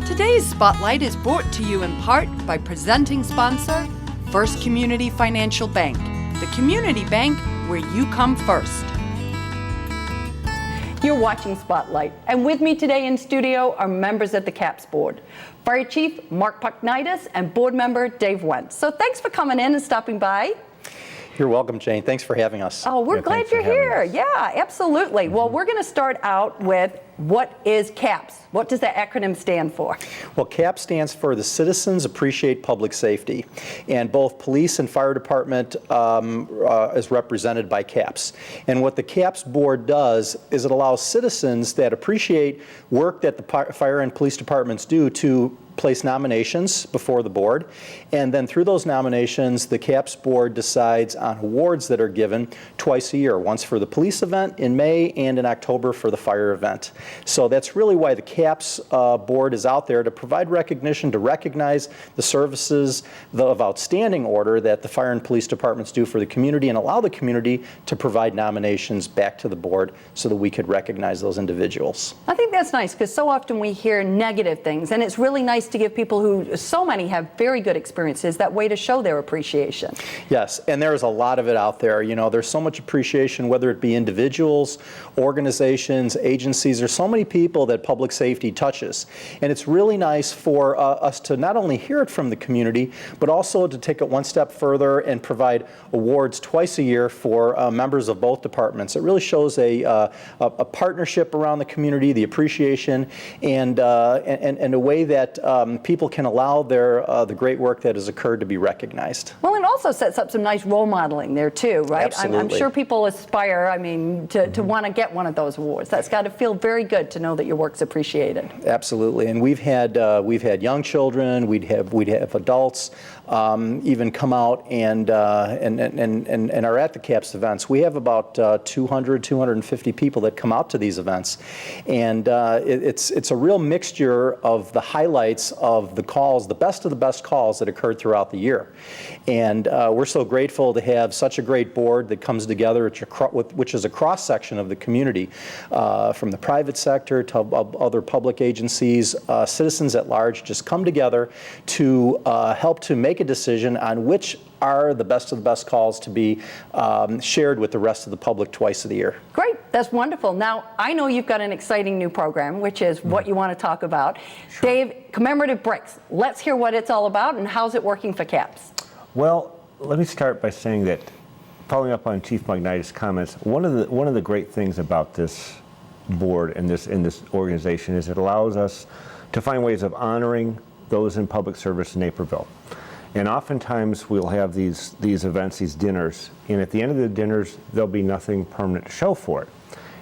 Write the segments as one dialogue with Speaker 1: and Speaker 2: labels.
Speaker 1: Today's Spotlight is brought to you in part by presenting sponsor, First Community Financial Bank, the community bank where you come first.
Speaker 2: You're watching Spotlight, and with me today in studio are members of the CAPS board, Fire Chief Mark Pucknitis and board member Dave Wentz. So thanks for coming in and stopping by.
Speaker 3: You're welcome, Jane. Thanks for having us.
Speaker 2: Oh, we're glad you're here. Yeah, absolutely. Well, we're going to start out with what is CAPS? What does that acronym stand for?
Speaker 3: Well, CAPS stands for the Citizens Appreciate Public Safety, and both police and fire department is represented by CAPS. And what the CAPS board does is it allows citizens that appreciate work that the fire and police departments do to place nominations before the board, and then through those nominations the CAPS board decides on awards that are given twice a year, once for the police event in May and in October for the fire event. So that's really why the CAPS board is out there, to provide recognition, to recognize the services of outstanding order that the fire and police departments do for the community, and allow the community to provide nominations back to the board so that we could recognize those individuals.
Speaker 2: I think that's nice, because so often we hear negative things, and it's really nice to give people who, so many have very good experiences, that way to show their appreciation.
Speaker 3: Yes, and there's a lot of it out there. You know, there's so much appreciation, whether it be individuals, organizations, agencies. There's so many people that public safety touches. And it's really nice for us to not only hear it from the community, but also to take it one step further and provide awards twice a year for members of both departments. It really shows a partnership around the community, the appreciation, and a way that people can allow the great work that has occurred to be recognized.
Speaker 2: Well, it also sets up some nice role modeling there too, right?
Speaker 3: Absolutely.
Speaker 2: I'm sure people aspire, to want to get one of those awards. That's got to feel very good to know that your work's appreciated.
Speaker 3: Absolutely, and we've had young children, we'd have adults even come out and are at the CAPS events. We have about 250 people that come out to these events, and it's a real mixture of the highlights of the calls, the best of the best calls that occurred throughout the year. And we're so grateful to have such a great board that comes together, which is a cross-section of the community, from the private sector to other public agencies, citizens at large, just come together to help to make a decision on which are the best of the best calls to be shared with the rest of the public twice a year.
Speaker 2: Great, that's wonderful. Now, I know you've got an exciting new program, which is what you want to talk about. Sure. Dave, commemorative bricks. Let's hear what it's all about and how's it working for CAPS.
Speaker 4: Well, let me start by saying that, following up on Chief Pucknitis' comments, one of the great things about this board and this organization is it allows us to find ways of honoring those in public service in Naperville. And oftentimes we'll have these events, these dinners, and at the end of the dinners there'll be nothing permanent to show for it.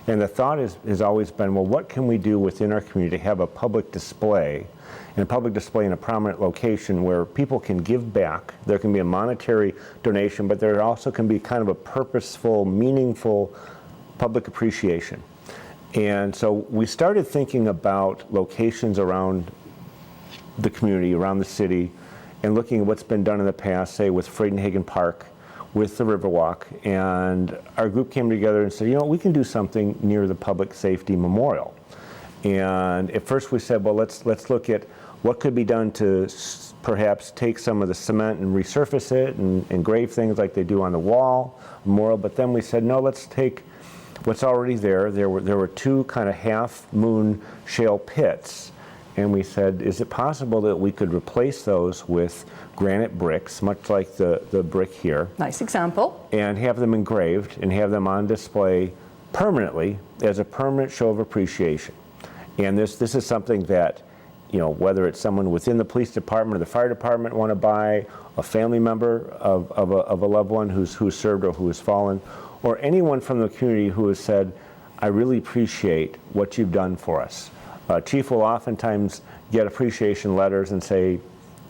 Speaker 4: And the thought has always been, well, what can we do within our community to have a public display, and a public display in a prominent location where people can give back. There can be a monetary donation, but there also can be kind of a purposeful, meaningful public appreciation. And so we started thinking about locations around the community, around the city, and looking at what's been done in the past, say with Friedenhagen Park, with the Riverwalk, and our group came together and said, you know, we can do something near the Public Safety Memorial. And at first we said, well, let's look at what could be done to perhaps take some of the cement and resurface it and engrave things like they do on the wall memorial. But then we said, no, let's take what's already there. There were two kind of half-moon shale pits. And we said, is it possible that we could replace those with granite bricks, much like the brick here?
Speaker 2: Nice example.
Speaker 4: And have them engraved and have them on display permanently as a permanent show of appreciation. And this is something that, you know, whether it's someone within the police department or the fire department want to buy, a family member of a loved one who's served or who has fallen, or anyone from the community who has said, I really appreciate what you've done for us. Chief will oftentimes get appreciation letters and say,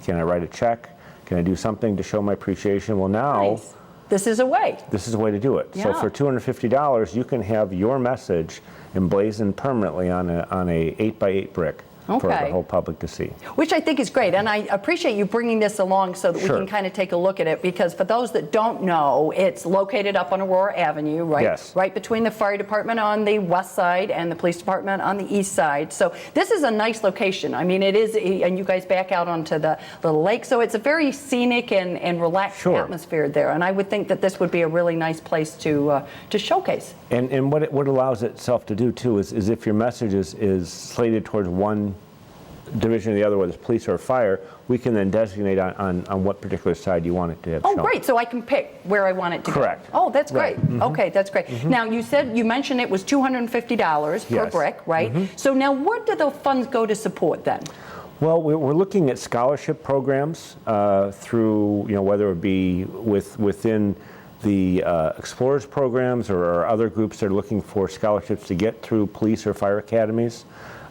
Speaker 4: can I write a check? Can I do something to show my appreciation? Well, now,
Speaker 2: nice. This is a way.
Speaker 4: This is a way to do it. Yeah. So for $250, you can have your message emblazoned permanently on a 8x8 brick for
Speaker 2: Okay.
Speaker 4: the whole public to see.
Speaker 2: Which I think is great, and I appreciate you bringing this along so that we
Speaker 4: Sure.
Speaker 2: can kind of take a look at it, because for those that don't know, it's located up on Aurora Avenue, right?
Speaker 4: Yes.
Speaker 2: Right between the fire department on the west side and the police department on the east side. So this is a nice location. I mean, it is, and you guys back out onto the lake, so it's a very scenic and relaxed
Speaker 4: Sure.
Speaker 2: atmosphere there, and I would think that this would be a really nice place to showcase.
Speaker 4: And what it allows itself to do too is if your message is slated towards one division or the other, whether it's police or fire, we can then designate on what particular side you want it to have
Speaker 2: Oh,
Speaker 4: shown.
Speaker 2: great, so I can pick where I want it to
Speaker 4: Correct.
Speaker 2: go. Oh, that's
Speaker 4: Right.
Speaker 2: great. Okay, that's great. Now, you mentioned it was $250 per
Speaker 4: Yes.
Speaker 2: brick, right? So now, what do the funds go to support then?
Speaker 4: Well, we're looking at scholarship programs through, whether it be within the Explorers programs or other groups that are looking for scholarships to get through police or fire academies.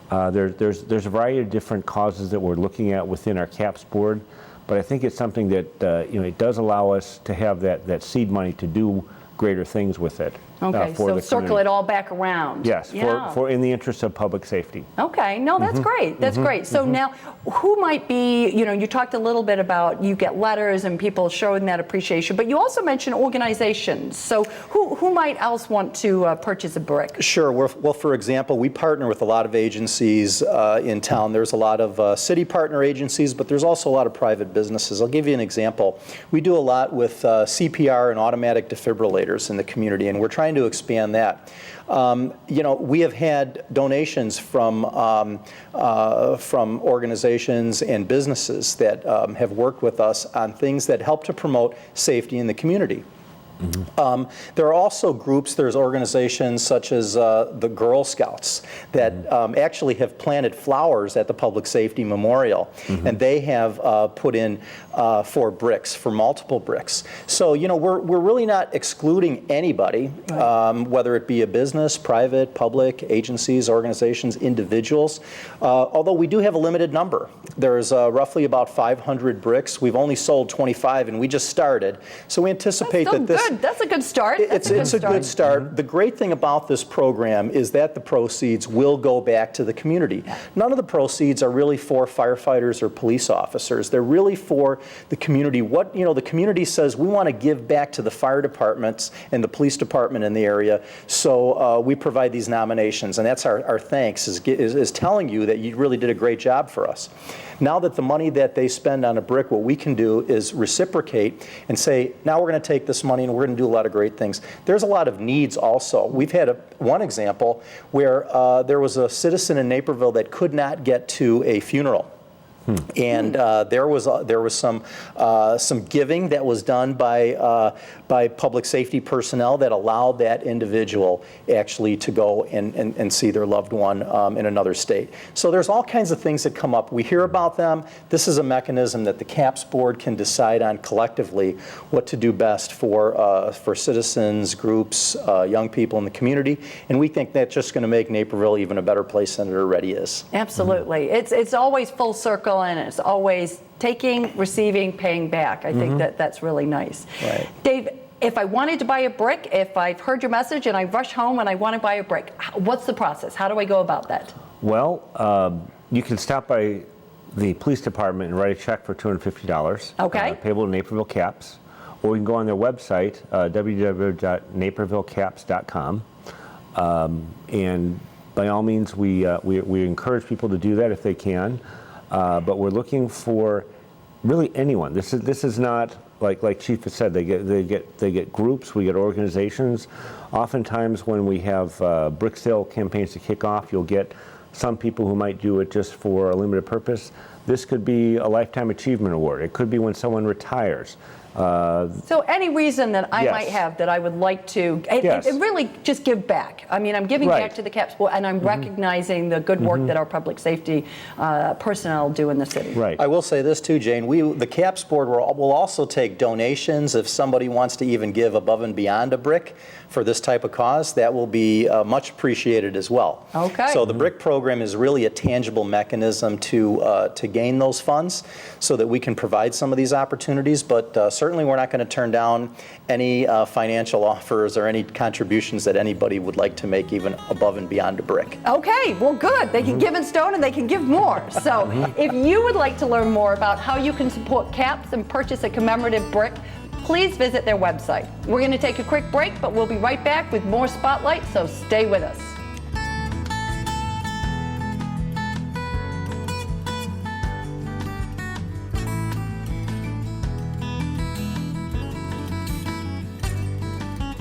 Speaker 4: There's a variety of different causes that we're looking at within our CAPS board, but I think it's something that it does allow us to have that seed money to do greater things with it.
Speaker 2: Okay,
Speaker 4: for
Speaker 2: so
Speaker 4: the
Speaker 2: circle
Speaker 4: community.
Speaker 2: it all back around.
Speaker 4: Yes,
Speaker 2: Yeah.
Speaker 4: for in the interest of public safety.
Speaker 2: Okay, no, that's great. That's great. So now, who might be, you talked a little bit about you get letters and people showing that appreciation, but you also mentioned organizations. So who might else want to purchase a brick?
Speaker 3: Sure. Well, for example, we partner with a lot of agencies in town. There's a lot of city partner agencies, but there's also a lot of private businesses. I'll give you an example. We do a lot with CPR and automatic defibrillators in the community, and we're trying to expand that. We have had donations from organizations and businesses that have worked with us on things that help to promote safety in the community. There are also groups, there's organizations such as the Girl Scouts that actually have planted flowers at the Public Safety Memorial, and they have put in for bricks, for multiple bricks. So, we're really not excluding anybody, whether it be a business, private, public, agencies, organizations, individuals, although we do have a limited number. There's roughly about 500 bricks. We've only sold 25, and we just started. So we anticipate
Speaker 2: That's
Speaker 3: that this...
Speaker 2: good. That's a good start.
Speaker 3: It's a good start. The great thing about this program is that the proceeds will go back to the community. None of the proceeds are really for firefighters or police officers. They're really for the community. What the community says, we want to give back to the fire departments and the police department in the area. So we provide these nominations, and that's our thanks is telling you that you really did a great job for us. Now that the money that they spend on a brick, what we can do is reciprocate and say, now we're going to take this money and we're going to do a lot of great things. There's a lot of needs also. We've had one example where there was a citizen in Naperville that could not get to a funeral. And there was some giving that was done by public safety personnel that allowed that individual actually to go and see their loved one in another state. So there's all kinds of things that come up. We hear about them. This is a mechanism that the CAPS board can decide on collectively what to do best for citizens, groups, young people in the community. And we think that's just going to make Naperville even a better place than it already is.
Speaker 2: Absolutely. It's always full circle, and it's always taking, receiving, paying back. I think that's really nice.
Speaker 3: Right.
Speaker 2: Dave, if I wanted to buy a brick, if I've heard your message and I rush home and I want to buy a brick, what's the process? How do I go about that?
Speaker 4: Well, you can stop by the police department and write a check for $250.
Speaker 2: Okay.
Speaker 4: Payable to Naperville CAPS. Or you can go on their website, www.napervillecaps.com. And by all means, we encourage people to do that if they can. But we're looking for really anyone. This is not like Chief has said. They get groups. We get organizations. Oftentimes, when we have brick sale campaigns to kick off, you'll get some people who might do it just for a limited purpose. This could be a lifetime achievement award. It could be when someone retires.
Speaker 2: So any reason that I
Speaker 4: Yes.
Speaker 2: might have that I would like to
Speaker 4: Yes.
Speaker 2: and really just give back. I mean, I'm giving
Speaker 4: Right.
Speaker 2: back to the CAPS board, and I'm recognizing the good work that our public safety personnel do in the city.
Speaker 4: Right.
Speaker 3: I will say this too, Jane. The CAPS board will also take donations if somebody wants to even give above and beyond a brick for this type of cause. That will be much appreciated as well.
Speaker 2: Okay.
Speaker 3: So the brick program is really a tangible mechanism to gain those funds, so that we can provide some of these opportunities. But certainly we're not going to turn down any financial offers or any contributions that anybody would like to make, even above and beyond a brick.
Speaker 2: Okay, well, good. They can give in stone and they can give more. So if you would like to learn more about how you can support CAPS and purchase a commemorative brick, please visit their website. We're going to take a quick break, but we'll be right back with more Spotlight, so stay with us.